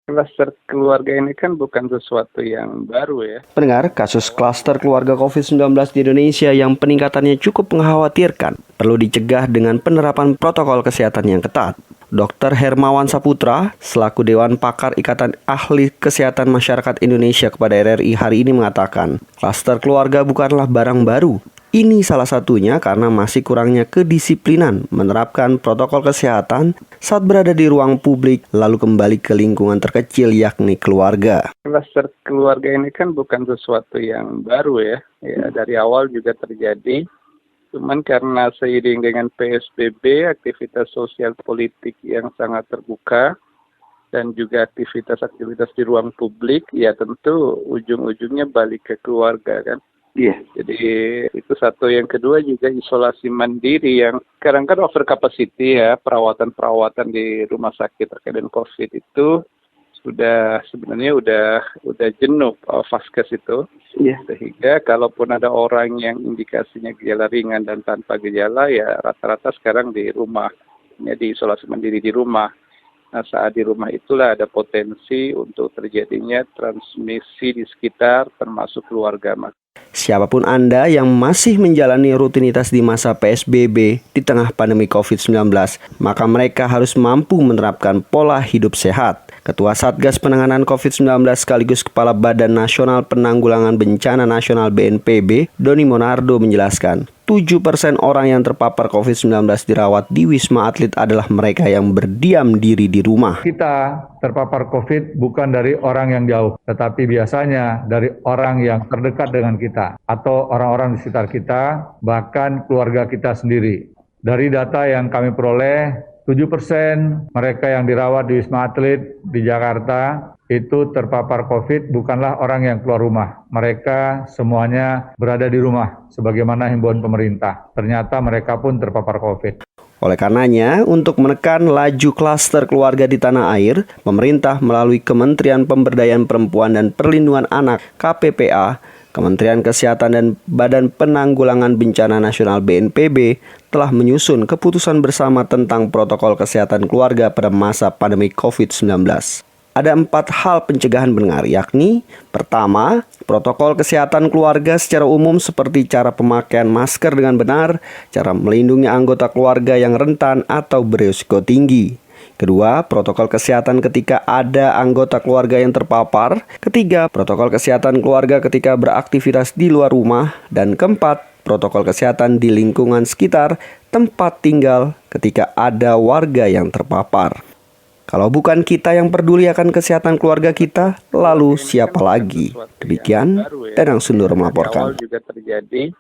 Kluster keluarga ini kan bukan sesuatu yang baru ya. Pendengar, kasus klaster keluarga COVID-19 di Indonesia yang peningkatannya cukup mengkhawatirkan perlu dicegah dengan penerapan protokol kesehatan yang ketat. Dr. Hermawan Saputra, selaku Dewan Pakar Ikatan Ahli Kesehatan Masyarakat Indonesia kepada RRI hari ini mengatakan, klaster keluarga bukanlah barang baru. Ini salah satunya karena masih kurangnya kedisiplinan menerapkan protokol kesehatan saat berada di ruang publik lalu kembali ke lingkungan terkecil yakni keluarga. Kluster keluarga ini kan bukan sesuatu yang baru ya. Dari awal juga terjadi. Cuman karena seiring dengan PSBB, aktivitas sosial politik yang sangat terbuka dan juga aktivitas-aktivitas di ruang publik, ya tentu ujung-ujungnya balik ke keluarga kan. Iya. Jadi itu satu. Yang kedua juga isolasi mandiri yang sekarang kan over capacity ya, perawatan-perawatan di rumah sakit terkait dengan COVID itu sebenarnya udah jenuh vaskes itu. Iya. Sehingga kalaupun ada orang yang indikasinya gejala ringan dan tanpa gejala ya rata-rata sekarang di rumah, ya di isolasi mandiri di rumah. Nah, saat di rumah itulah ada potensi untuk terjadinya transmisi di sekitar termasuk keluarga. Siapapun Anda yang masih menjalani rutinitas di masa PSBB di tengah pandemi COVID-19, maka mereka harus mampu menerapkan pola hidup sehat. Ketua Satgas Penanganan COVID-19 sekaligus Kepala Badan Nasional Penanggulangan Bencana Nasional BNPB, Doni Monardo menjelaskan, 7% orang yang terpapar COVID-19 dirawat di Wisma Atlet adalah mereka yang berdiam diri di rumah. Kita terpapar COVID bukan dari orang yang jauh, tetapi biasanya dari orang yang terdekat dengan kita atau orang-orang di sekitar kita, bahkan keluarga kita sendiri. Dari data yang kami peroleh, 7% mereka yang dirawat di Wisma Atlet di Jakarta itu terpapar COVID bukanlah orang yang keluar rumah. Mereka semuanya berada di rumah sebagaimana himbauan pemerintah. Ternyata mereka pun terpapar COVID. Oleh karenanya, untuk menekan laju klaster keluarga di tanah air, pemerintah melalui Kementerian Pemberdayaan Perempuan dan Perlindungan Anak (KPPA), Kementerian Kesehatan dan Badan Penanggulangan Bencana Nasional BNPB telah menyusun keputusan bersama tentang protokol kesehatan keluarga pada masa pandemi COVID-19. Ada 4 hal pencegahan pendengar, yakni pertama, protokol kesehatan keluarga secara umum seperti cara pemakaian masker dengan benar, cara melindungi anggota keluarga yang rentan atau berisiko tinggi. Kedua, protokol kesehatan ketika ada anggota keluarga yang terpapar. Ketiga, protokol kesehatan keluarga ketika beraktivitas di luar rumah. Dan keempat, protokol kesehatan di lingkungan sekitar tempat tinggal ketika ada warga yang terpapar. Kalau bukan kita yang peduli akan kesehatan keluarga kita, lalu siapa lagi? Demikian, Danang Sundoro melaporkan. Dari awal juga terjadi.